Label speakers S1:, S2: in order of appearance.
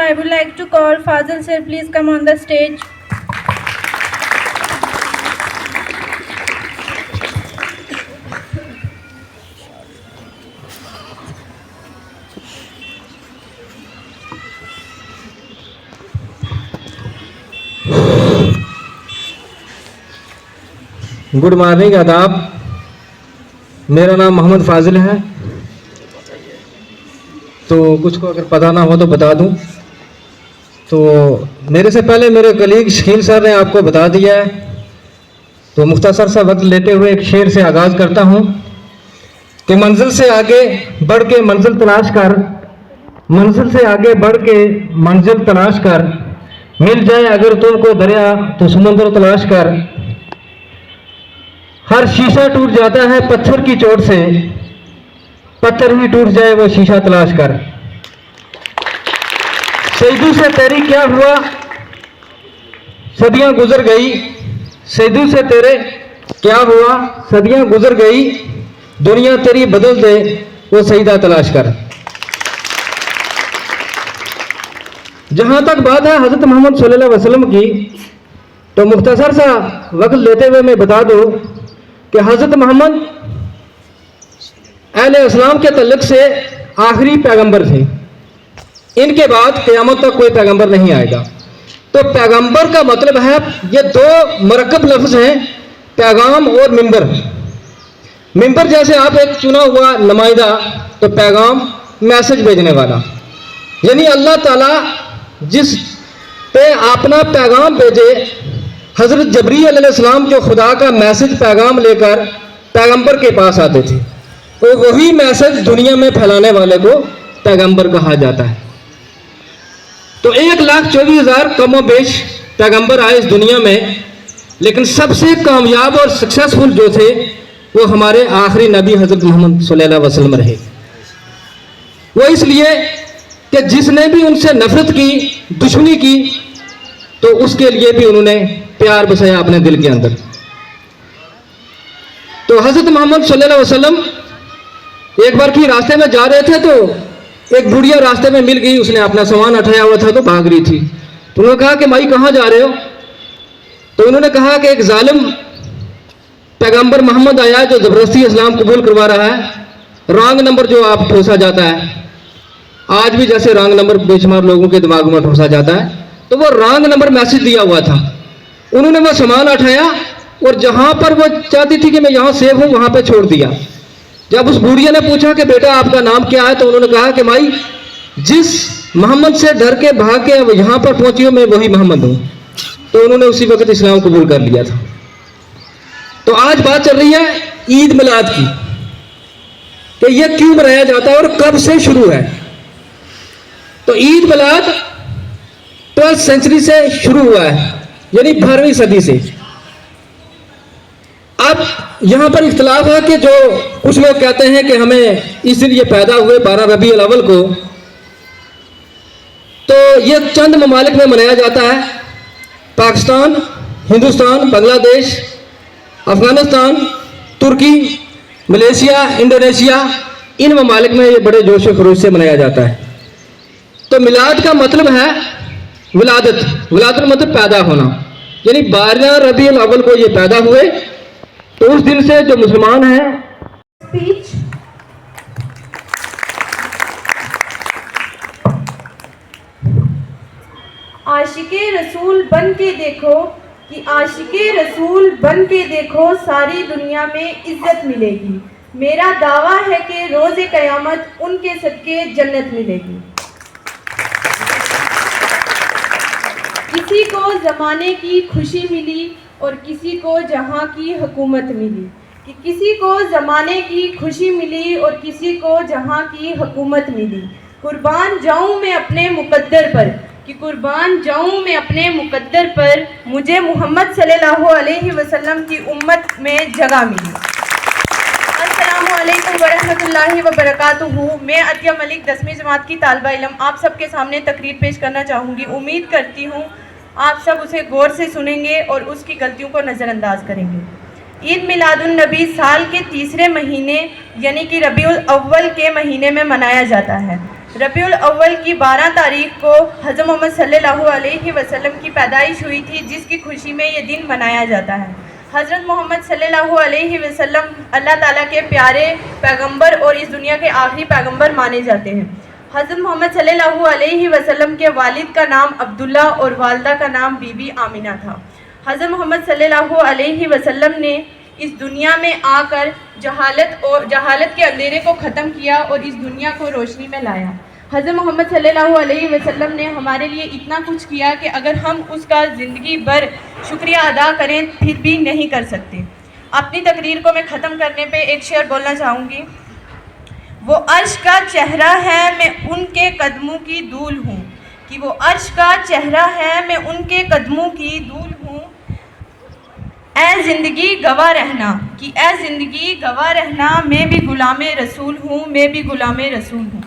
S1: I would like to call Fazil sir, please come on the stage.
S2: Good morning, आदाब। मेरा नाम मोहम्मद फाजिल है। तो कुछ को अगर पता ना हो तो बता दूं। तो मेरे से पहले मेरे कलीग शकील सर ने आपको बता दिया है। तो मुख्तसर सा वक्त लेते हुए एक शेर से आगाज़ करता हूं कि मंजिल से आगे बढ़ के मंजिल तलाश कर, मंजिल से आगे बढ़ के मंजिल तलाश कर, मिल जाए अगर तुमको दरिया तो समुंदर तलाश कर। हर शीशा टूट जाता है पत्थर की चोट से, पत्थर ही टूट जाए वो शीशा तलाश कर। सईदू से तेरी क्या हुआ, सदियां गुजर गई, सईदू से तेरे क्या हुआ, सदियां गुजर गई, दुनिया तेरी बदल दे वो सईदा तलाश कर। जहां तक बात है हजरत मोहम्मद सल्लल्लाहु अलैहि वसल्लम की, तो मुख्तसर सा वक्त लेते हुए मैं बता दूं कि हजरत मोहम्मद अहले इस्लाम के तल्लुक से आखिरी पैगंबर थे। इनके बाद क़यामत तक कोई पैगंबर नहीं आएगा। तो पैगंबर का मतलब है, ये दो मरकब लफ्ज हैं, पैगाम और मिंबर। मिंबर जैसे आप एक चुना हुआ नुमाइंदा, तो पैगाम मैसेज भेजने वाला, यानी अल्लाह ताला जिस पे अपना पैगाम भेजे, हजरत जबरील अलैहिस्सलाम जो खुदा का मैसेज पैगाम लेकर पैगंबर के पास आते थे, तो वही मैसेज दुनिया में फैलाने वाले को पैगंबर कहा जाता है। तो 1,24,000 कमो बेश पैगंबर आए इस दुनिया में, लेकिन सबसे कामयाब और सक्सेसफुल जो थे वो हमारे आखिरी नबी हजरत मोहम्मद सल्लल्लाहु अलैहि वसल्लम रहे। वो इसलिए कि जिसने भी उनसे नफरत की, दुश्मनी की, तो उसके लिए भी उन्होंने प्यार बसाया अपने दिल के अंदर। तो हजरत मोहम्मद सल्लल्लाहु अलैहि वसल्लम एक बार की रास्ते में जा रहे थे, तो एक बुढ़िया रास्ते में मिल गई, उसने अपना सामान उठाया हुआ था तो भाग रही थी। तो उन्होंने कहा कि माई कहाँ जा रहे हो? तो उन्होंने कहा कि एक जालिम पैगंबर मोहम्मद आया जो ज़बरदस्ती इस्लाम कबूल करवा रहा है, रॉन्ग नंबर जो आप ठोसा जाता है, आज भी जैसे रॉन्ग नंबर बेशुमार लोगों के दिमाग में ठोसा जाता है, तो वो रॉन्ग नंबर मैसेज दिया हुआ था। उन्होंने वो सामान उठाया और जहां पर वो चाहती थी कि मैं यहाँ सेफ हूँ, वहां पे छोड़ दिया। जब उस बूढ़िया ने पूछा कि बेटा आपका नाम क्या है, तो उन्होंने कहा कि माई जिस मोहम्मद से डर के भाग के अब यहाँ पर पहुंची हो, मैं वही मोहम्मद हूँ। तो उन्होंने उसी वक्त इस्लाम कबूल कर लिया था। तो आज बात चल रही है ईद मिलाद की, कि यह क्यों मनाया जाता है और कब से शुरू है। तो ईद मिलाद 12वीं सेंचुरी से शुरू हुआ है, यानी 12वीं सदी से। अब यहां पर इख्तलाफ है कि जो कुछ लोग कहते हैं कि हमें इस दिन ये पैदा हुए 12 रबीउल अव्वल को, तो ये चंद ममालिक में मनाया जाता है, पाकिस्तान, हिंदुस्तान, बांग्लादेश, अफगानिस्तान, तुर्की, मलेशिया, इंडोनेशिया, इन ममालिक में ये बड़े जोश व खरोश से मनाया जाता है। तो मिलाद का मतलब है विलादत, विलादत मतलब पैदा होना, यानी 12 रबीउल अव्वल को ये पैदा हुए। तो उस दिन से जो मुसलमान हैं,
S1: स्पीच आशिके रसूल बन के देखो, कि आशिके रसूल बन के देखो, सारी दुनिया में इज्जत मिलेगी। मेरा दावा है कि रोज़े क़यामत उनके सदके जन्नत मिलेगी। किसी को ज़माने की खुशी मिली और किसी को जहां की हुकूमत मिली, कि किसी को ज़माने की खुशी मिली और किसी को जहां की हुकूमत मिली। कुर्बान जाऊं मैं अपने मुकद्दर पर, कि कुर्बान जाऊं मैं अपने मुकद्दर पर, मुझे मोहम्मद सल्लल्लाहु अलैहि वसल्लम की उम्मत में जगह मिली। अस्सलामु अलैकुम वरहमतुल्लाहि वबरकातुहू। मैं अतिया मलिक 10वीं जमात की तालिबा इल्म आप सबके सामने तकरीर पेश करना चाहूँगी। उम्मीद करती हूँ आप सब उसे गौर से सुनेंगे और उसकी गलतियों को नज़रअंदाज करेंगे। ईद मिलादुन नबी साल के तीसरे महीने यानी कि रबीउल अव्वल के महीने में मनाया जाता है। रबीउल अव्वल की 12 तारीख को हज़रत मोहम्मद सल्लल्लाहु अलैहि वसल्लम की पैदाइश हुई थी, जिसकी खुशी में ये दिन मनाया जाता है। हज़रत मोहम्मद सल्लल्लाहु अलैहि वसल्लम अल्लाह ताला के प्यारे पैगंबर और इस दुनिया के आखिरी पैगंबर माने जाते हैं। हज़रत मोहम्मद सल्लल्लाहु अलैहि वसल्लम के वालिद का नाम अब्दुल्ला और वालदा का नाम बीबी आमिना था। हज़रत मोहम्मद सल्लल्लाहु अलैहि वसल्लम ने इस दुनिया में आकर जहालत के अंधेरे को ख़त्म किया और इस दुनिया को रोशनी में लाया। हज़रत मोहम्मद सल्लल्लाहु अलैहि वसल्लम ने हमारे लिए इतना कुछ किया कि अगर हम उसका ज़िंदगी भर शुक्रिया अदा करें फिर भी नहीं कर सकते। अपनी तकरीर को मैं ख़त्म करने पे एक शेर बोलना चाहूँगी। वो अर्श का चेहरा है, मैं उनके कदमों की धूल हूँ। कि वो अर्श का चेहरा है, मैं उनके कदमों की धूल हूँ। ऐ ज़िंदगी गवाह रहना, कि ऐ ज़िंदगी गवाह रहना, मैं भी गुलाम रसूल हूँ, मैं भी गुलाम रसूल हूँ।